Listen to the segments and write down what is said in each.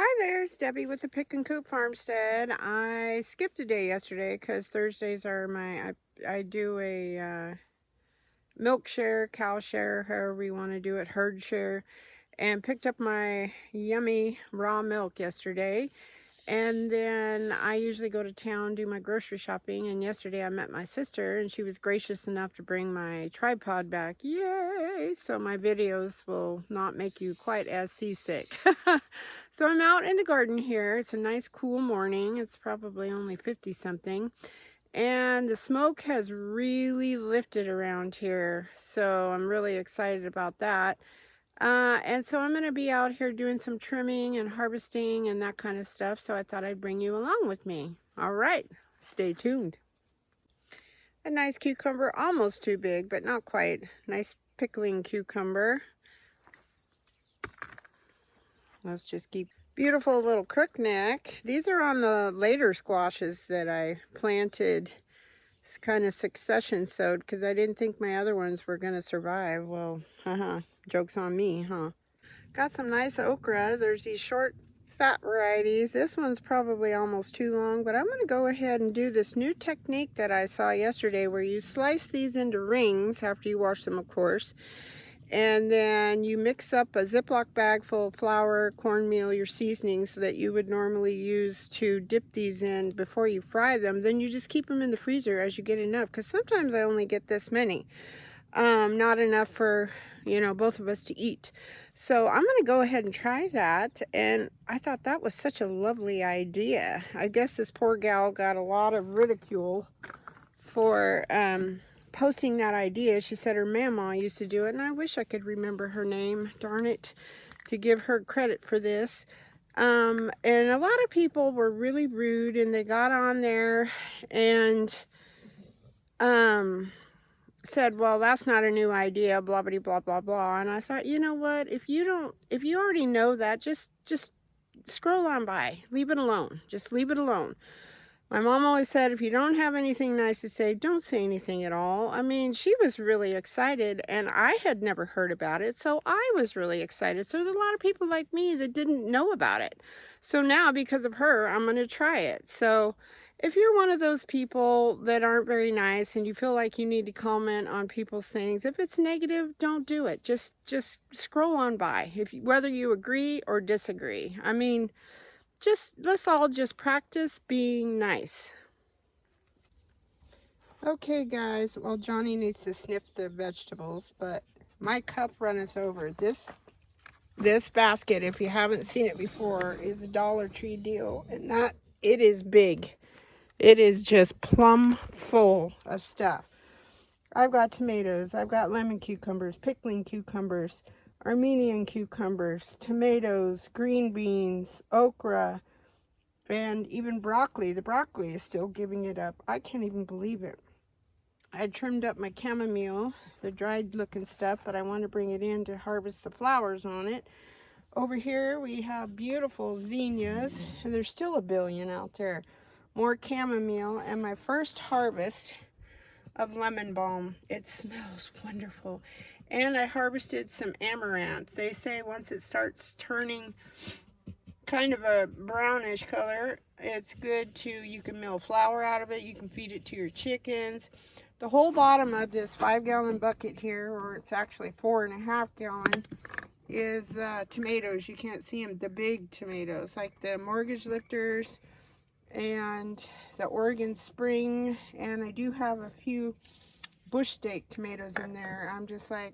Hi there, it's Debbie with the Pickin Coop Farmstead. I skipped a day yesterday because Thursdays are I do a milk share, cow share, however you want to do it, herd share, and picked up my yummy raw milk yesterday. And then I usually go to town, do my grocery shopping, and yesterday I met my sister, and she was gracious enough to bring my tripod back. Yay! So my videos will not make you quite as seasick. So I'm out in the garden here. It's a nice cool morning. It's probably only 50 something. And the smoke has really lifted around here. So I'm really excited about that. And so I'm going to be out here doing some trimming and harvesting and that kind of stuff. So I thought I'd bring you along with me. All right, stay tuned. A nice cucumber, almost too big, but not quite. Nice pickling cucumber. Let's just keep. Beautiful little crookneck. These are on the later squashes that I planted. It's kind of succession sowed because I didn't think my other ones were going to survive. Well, joke's on me, huh? Got some nice okras. There's these short, fat varieties. This one's probably almost too long, but I'm going to go ahead and do this new technique that I saw yesterday where you slice these into rings after you wash them, of course. And then you mix up a Ziploc bag full of flour, cornmeal, your seasonings that you would normally use to dip these in before you fry them. Then you just keep them in the freezer as you get enough, because sometimes I only get this many. Not enough for, both of us to eat. So I'm going to go ahead and try that. And I thought that was such a lovely idea. I guess this poor gal got a lot of ridicule for posting that idea. She said her mama used to do it, and I wish I could remember her name, darn it, to give her credit for this. And a lot of people were really rude, and they got on there and said, well, that's not a new idea, blah blah blah blah blah. And I thought, you know what, if you already know that, just scroll on by, leave it alone, just leave it alone. My mom always said, if you don't have anything nice to say, don't say anything at all. I mean, she was really excited, and I had never heard about it, so I was really excited. So there's a lot of people like me that didn't know about it. So now, because of her, I'm going to try it. So if you're one of those people that aren't very nice and you feel like you need to comment on people's things, if it's negative, don't do it. Just scroll on by, whether you agree or disagree. I mean, let's all just practice being nice. Okay, guys, well, Johnny needs to sniff the vegetables, but my cup runneth over. This basket, if you haven't seen it before, is a Dollar Tree deal, and it is big. It is just plumb full of stuff. I've got tomatoes, I've got lemon cucumbers, pickling cucumbers, Armenian cucumbers, tomatoes, green beans, okra, and even broccoli. The broccoli is still giving it up. I can't even believe it. I trimmed up my chamomile, the dried looking stuff, but I want to bring it in to harvest the flowers on it. Over here we have beautiful zinnias, and there's still a billion out there. More chamomile, and my first harvest of lemon balm. It smells wonderful. And I harvested some amaranth. They say once it starts turning kind of a brownish color, it's good you can mill flour out of it, you can feed it to your chickens. The whole bottom of this 5-gallon bucket here, or it's actually 4.5 gallon, is tomatoes. You can't see them, the big tomatoes, like the mortgage lifters and the Oregon Spring, and I do have a few bush steak tomatoes in there. I'm just like,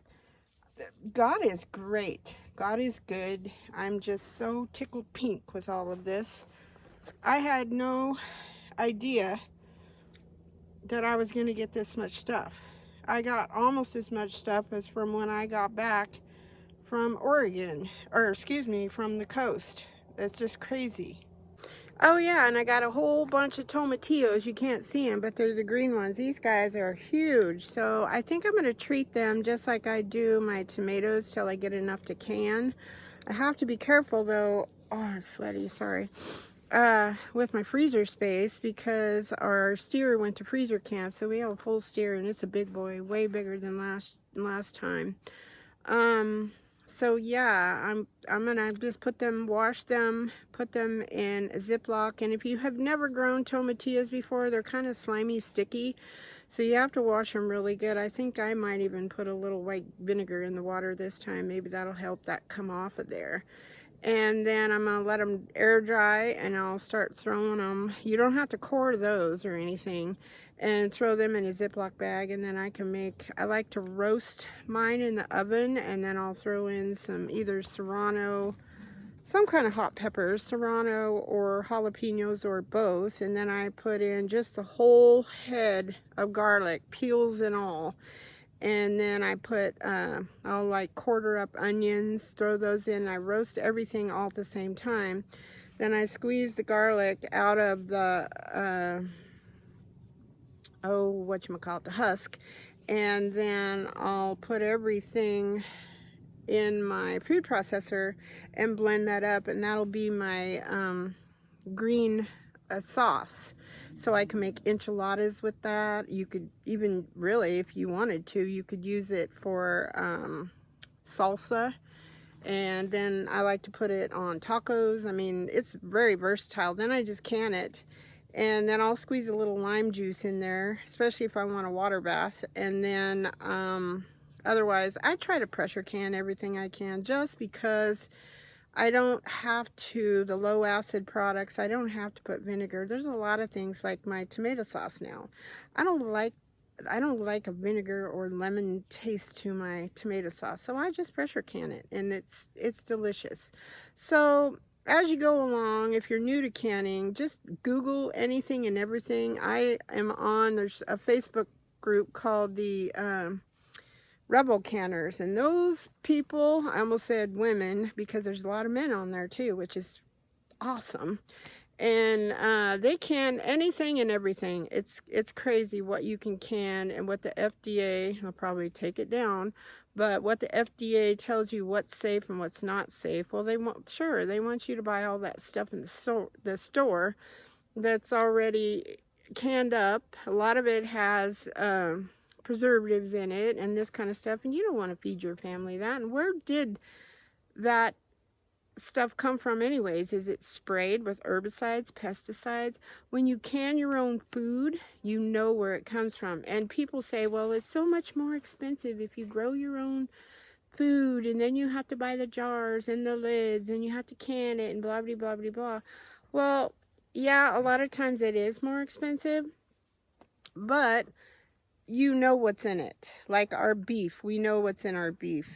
God is great. God is good. I'm just so tickled pink with all of this. I had no idea that I was going to get this much stuff. I got almost as much stuff as from when I got back from Oregon, or excuse me, from the coast. It's just crazy. Oh yeah, and I got a whole bunch of tomatillos. You can't see them, but they're the green ones. These guys are huge, so I think I'm going to treat them just like I do my tomatoes till I get enough to can. I have to be careful though. Oh, I'm sweaty, sorry. With my freezer space, because our steer went to freezer camp, so we have a full steer, and it's a big boy, way bigger than last time. So yeah, I'm gonna just put them, wash them, put them in a Ziploc. And if you have never grown tomatillas before, they're kind of slimy, sticky. So you have to wash them really good. I think I might even put a little white vinegar in the water this time. Maybe that'll help that come off of there. And then I'm going to let them air dry, and I'll start throwing them. You don't have to core those or anything, and throw them in a Ziploc bag. And then I like to roast mine in the oven, and then I'll throw in some either serrano, some kind of hot peppers, serrano or jalapenos or both. And then I put in just the whole head of garlic, peels and all. And then I put, I'll like quarter up onions, throw those in. I roast everything all at the same time. Then I squeeze the garlic out of the, the husk. And then I'll put everything in my food processor and blend that up. And that'll be my green sauce. So I can make enchiladas with that. You could even, really, if you wanted to, you could use it for salsa. And then I like to put it on tacos. I mean, it's very versatile. Then I just can it. And then I'll squeeze a little lime juice in there, especially if I want a water bath. And then otherwise, I try to pressure can everything I can, just because I don't have to, the low acid products, I don't have to put vinegar. There's a lot of things like my tomato sauce now. I don't like a vinegar or lemon taste to my tomato sauce. So I just pressure can it, and it's delicious. So as you go along, if you're new to canning, just Google anything and everything. There's a Facebook group called the Rebel Canners, and those people, I almost said women, because there's a lot of men on there too, which is awesome. And they can anything and everything. It's crazy what you can and what the FDA, I'll probably take it down, but what the FDA tells you what's safe and what's not safe. Well, they want you to buy all that stuff in the store that's already canned up. A lot of it has preservatives in it and this kind of stuff, and you don't want to feed your family that. And where did that stuff come from anyways? Is it sprayed with herbicides, pesticides? When you can your own food, you know where it comes from. And people say, well, it's so much more expensive if you grow your own food, and then you have to buy the jars and the lids, and you have to can it, and blah blah blah blah blah. Well, yeah, a lot of times it is more expensive, but you know what's in it. Like our beef, we know what's in our beef.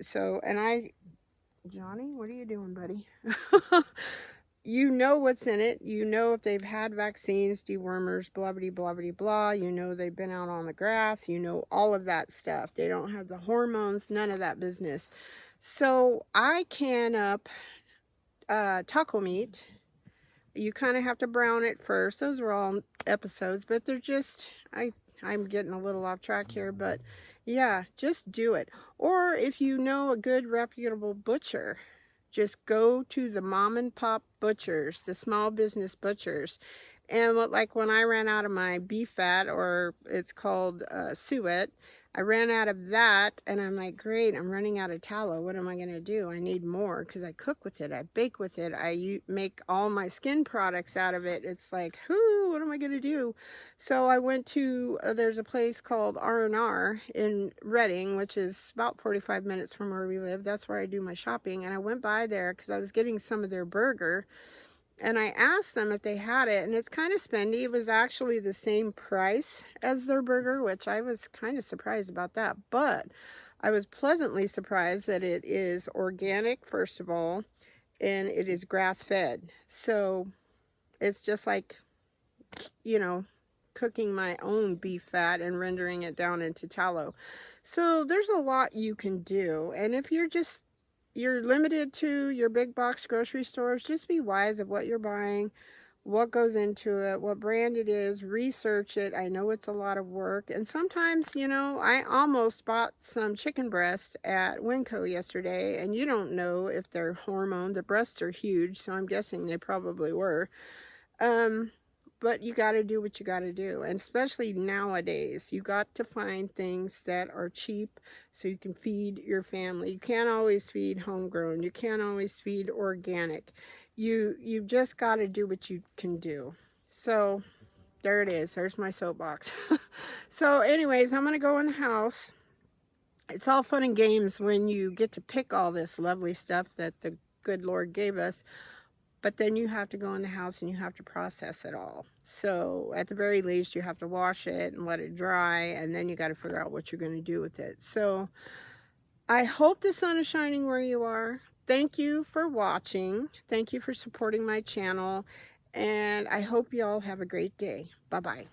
So, Johnny, what are you doing, buddy? You know what's in it. You know if they've had vaccines, dewormers, blah blah blah blah blah. You know they've been out on the grass. You know all of that stuff. They don't have the hormones, none of that business. So I can up taco meat. You kind of have to brown it first. Those are all episodes, but they're just, I'm getting a little off track here, but yeah, just do it. Or if you know a good reputable butcher, just go to the mom and pop butchers, the small business butchers. And like when I ran out of my beef fat, or it's called suet, I ran out of that, and I'm like, great, I'm running out of tallow. What am I going to do? I need more, because I cook with it, I bake with it, I make all my skin products out of it. It's like, what am I going to do? So I went to, there's a place called R&R in Redding, which is about 45 minutes from where we live. That's where I do my shopping. And I went by there because I was getting some of their burger. And I asked them if they had it, and it's kind of spendy. It was actually the same price as their burger, which I was kind of surprised about that. But I was pleasantly surprised that it is organic, first of all, and it is grass-fed. So it's just like, you know, cooking my own beef fat and rendering it down into tallow. So there's a lot you can do. And if you're limited to your big box grocery stores, just be wise of what you're buying, what goes into it, what brand it is, research it. I know it's a lot of work. And sometimes, you know, I almost bought some chicken breast at Winco yesterday, and you don't know if they're hormone. The breasts are huge, so I'm guessing they probably were. But you got to do what you got to do. And especially nowadays, you got to find things that are cheap so you can feed your family. You can't always feed homegrown. You can't always feed organic. You've just got to do what you can do. So there it is. There's my soapbox. So anyways, I'm going to go in the house. It's all fun and games when you get to pick all this lovely stuff that the good Lord gave us. But then you have to go in the house and you have to process it all. So at the very least, you have to wash it and let it dry. And then you got to figure out what you're going to do with it. So I hope the sun is shining where you are. Thank you for watching. Thank you for supporting my channel. And I hope you all have a great day. Bye-bye.